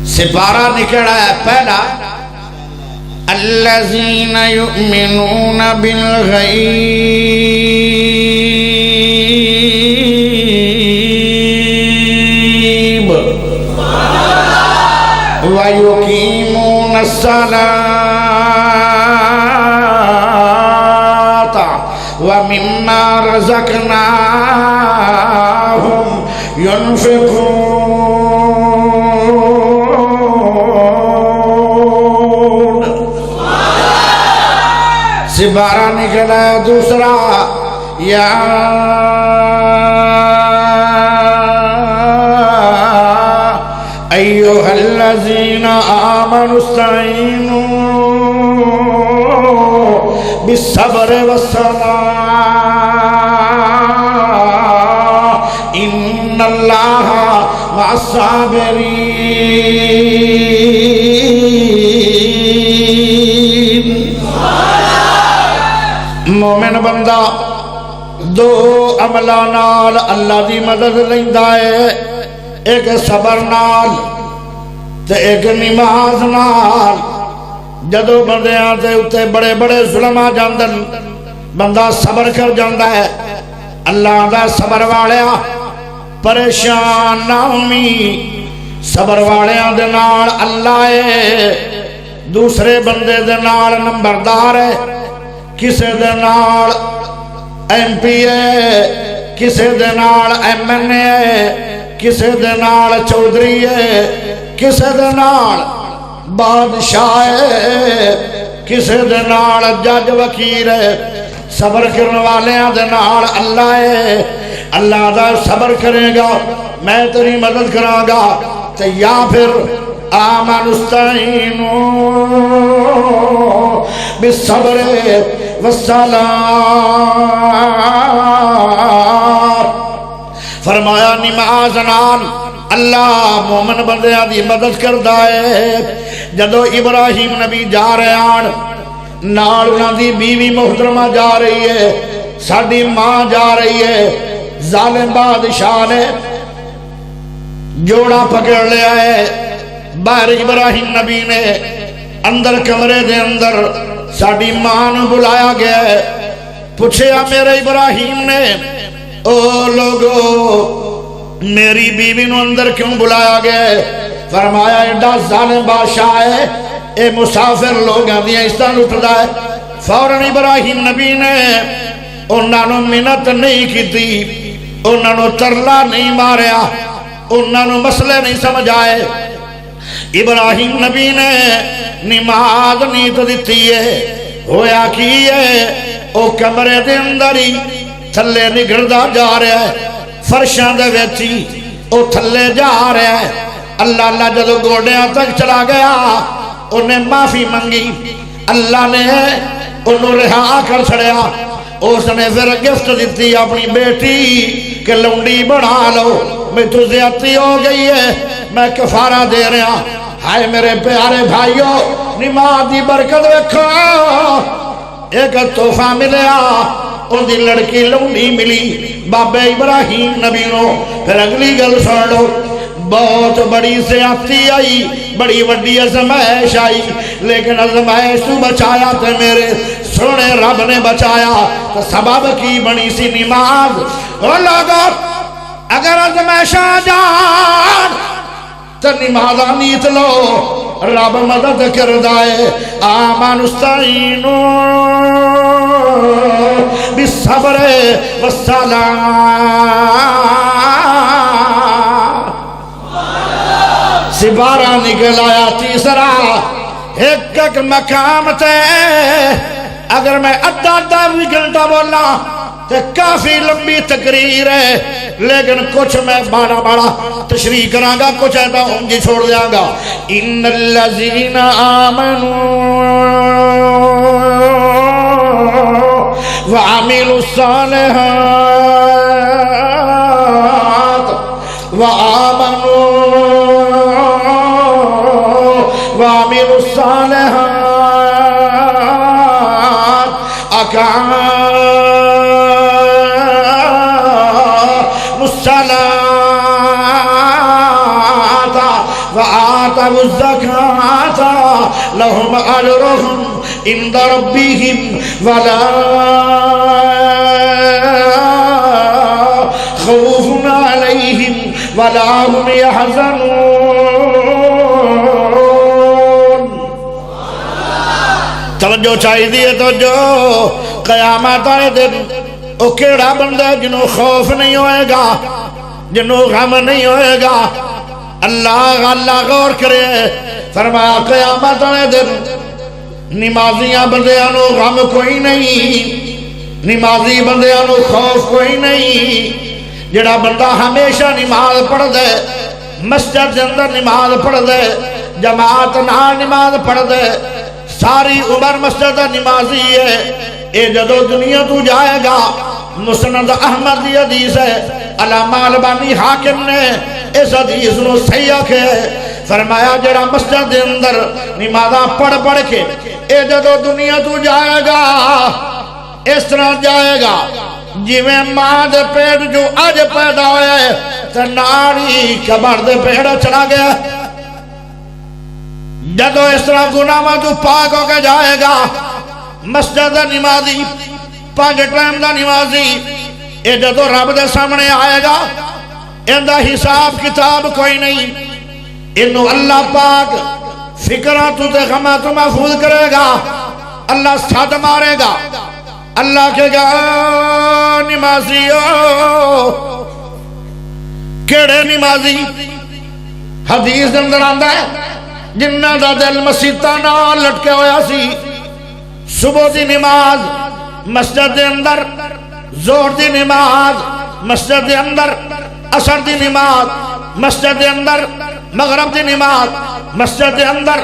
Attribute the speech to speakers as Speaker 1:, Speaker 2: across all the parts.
Speaker 1: سپارہ نکلا ہے پہلا الذین یؤمنون بالغیب ویقیمون الصلاۃ ومما رزقناہم ينفقون. سپارہ نکلا دوسرا یا ایھا الذین آمنوا استعینوا بالصبر والصلاۃ ان اللہ مع الصابرین. مومن بندہ دو عملاں نال اللہ دی مدد لیندا ہے، ایک صبر نال تے ایک نماز نال. جدو بندیاں دے اتے بڑے بڑے ظلم آ جاندن بندہ صبر کر جاندا ہے. اللہ دا صبر والیا پریشان نہ ہومی، صبر والیاں دے نال اللہ ہے، دوسرے بندے دے نال نمبردار ہے، کسے دے نال ایم پی ہے، کسے دے نال ایم این اے ہے، کسے دے نال چودھری ہے، کسے دے نال بادشاہ ہے، کسے دے نال جج وکیل ہے. صبر کرنے والیاں دے نال اللہ ہے. اللہ دا صبر کرے گا میں تیری مدد کراں گا. تے یا پھر آمنوا استعینوا بالصبر والصلاۃ. فرمایا نماز نال اللہ مومن بندیاں دی مدد کردا ہے. جدو ابراہیم نبی جا رہے آن نال انہاں دی بیوی محترمہ جا رہی ہے، ساڈی ماں جا رہی ہے. ظالم بادشاہ نے جوڑا پکڑ لیا ہے. باہر ابراہیم نبی نے اندر کمرے دے اندر ساڈی ماں نو بلایا گیا ہے. پوچھیا میرے ابراہیم نے او لوگو میری بیوی نو اندر کیوں بلایا گیا ہے؟ فرمایا ایڈا ظالم بادشاہ ہے، اے مسافر لوگ آدیاں اس طرح اٹھدا ہے. فوراً ابراہیم نبی نے انہاں نو منت نہیں کیتی، انہاں نو ترلا نہیں ماریا، انہاں نو مسئلے نہیں سمجھ آئے. ابراہیم نبی نے نماز نیت دیتی ہے. ہویا کی ہے او کمرے دے اندر ہی تھلے نگڑدا جا رہا ہے، فرشاں دے وچی او تھلے جا رہا ہے. اللہ اللہ جدو گوڑیاں تک چلا گیا انہیں معافی منگی، اللہ نے انہوں رہا کر چھڑیا. اس نے پھر گفٹ دیتی اپنی بیٹی کہ لونڈی بڑھا لو، میں تو زیادتی ہو گئی ہے، میں کفارہ دے رہا. ہائے میرے پیارے بھائیو، نماز دی برکت رکھو. ایک تحفہ ملیا، ان دی لڑکی لونڈی ملی بابے ابراہیم نبی نو. پھر اگلی گل سن لو، بہت بڑی زیادتی آئی، بڑی وڈی ازمائش آئی، لیکن ازمائش تو بچایا تے میرے سونے رب نے بچایا. تو سبب کی بنی سی نماز. او لوگو اگر ازمائش آ جان تو نماز نیت لو، رب مدد کردہ ہے. آمنوا استعینوا بالصبر والصلاۃ. سپارہ نکل آیا تیسرا. ایک ایک مقام تے اگر میں ادھا بھی گھنٹہ بولا تو کافی لمبی تقریر ہے، لیکن کچھ میں بڑا تشریح کراں گا، کچھ ایسا ہونگی چھوڑ دیاں گا. ان الذین آمنوا وعملوا الصالحات وآمنوا وعملوا الصالحات أقاموا الصلاة وآتوا الزكاة لهم أجرهم عند ربهم ولا خوف عليهم ولا هم يحزنون. توجہ چاہیے تو جو قیامت والے دن او کیڑا بندہ جنوں خوف نہیں ہوئے گا، جنوں غم نہیں ہوئے گا. اللہ غور کرے فرمایا قیامت والے دن نمازیاں بندیاں نو غم کوئی نہیں، نمازی بندیاں نو خوف کوئی نہیں. جڑا بندہ ہمیشہ نماز پڑھ دے، مسجد کے اندر نماز پڑھ دے، جماعت نال نماز پڑھ دے، ساری عمر مسجد نمازی ہے، اے جدو دنیا تو جائے گا. مسند احمد دی حدیث ہے، علامہ البانی حاکم نے اس حدیث نو صحیح آکھے. فرمایا جڑا مسجد دے اندر نمازاں پڑھ پڑھ کے اے جدو دنیا تو جائے گا، اس طرح جائے گا جویں ماں دے پیٹ جو اج پیدا ہویا ہے تے ناڑی قبر دے پیٹ چلا گیا. جدو اس طرح گناہاں تو پاک ہو کے جائے گا، مسجد دا نمازی، 5 ٹائم دا نمازی، اے جدو رب دے سامنے آئے گا، اندہ حساب کتاب کوئی نہیں. انہوں اللہ پاک فکرات تے غمہ تو محفوظ کرے گا. اللہ ساتھ مارے گا. اللہ کے گا نمازیو کیڑے نمازی؟ حدیث اندر آندہ ہے جنہ دا دل مسیطہ نہ لٹکے ہویا سی، صبح دی نماز مسجد دے اندر، زور دی نماز مسجد دے اندر، عصر دی نماز مسجد دے اندر، مغرب دی نماز مسجد دے اندر،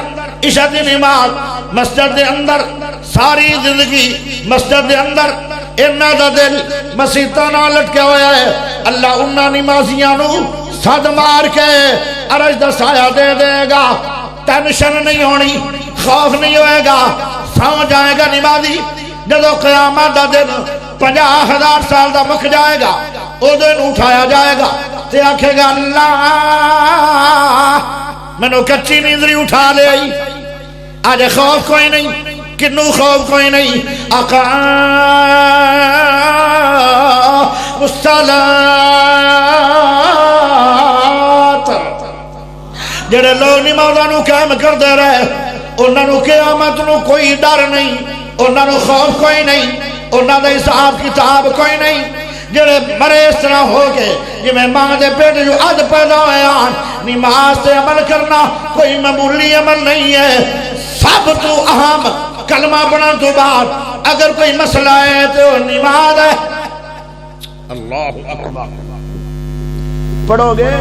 Speaker 1: عشاء دی نماز مسجد دے اندر، ساری زندگی مسجد دے اندر. انہاں دا دل مسیطہ نہ لٹکے ہویا ہے. اللہ انہاں نمازیاں نو صد مار کے عرش دا سایہ دے دے گا. ٹینشن نہیں ہونی، خوف نہیں ہوئے گا، سو جائے گا نمازی. جدو قیامت دا دن 50,000 سال دا مک جائے گا، او دن اٹھایا جائے گا تے آکھے گا اللہ میں نو کچی نیندری اٹھا لے آئی. آج خوف کوئی نہیں، کنو خوف کوئی نہیں. آقا الصلاۃ جڑے لوگ نمازاں نو قائم کر دے رہے، انہاں نو قیامت نو کوئی ڈر نہیں، انہاں نو خوف کوئی نہیں، انہاں دا حساب کتاب کوئی نہیں. جڑے مرے اس طرح ہو گئے جویں ماں دے پیٹ جو اج پیدا ہوئے آن. نماز سے عمل کرنا کوئی معمولی عمل نہیں ہے، سب تو اہم کلمہ پڑھنے تو بعد اگر کوئی مسئلہ ہے تو نماز ہے. اللہ اکبر پڑھو گے.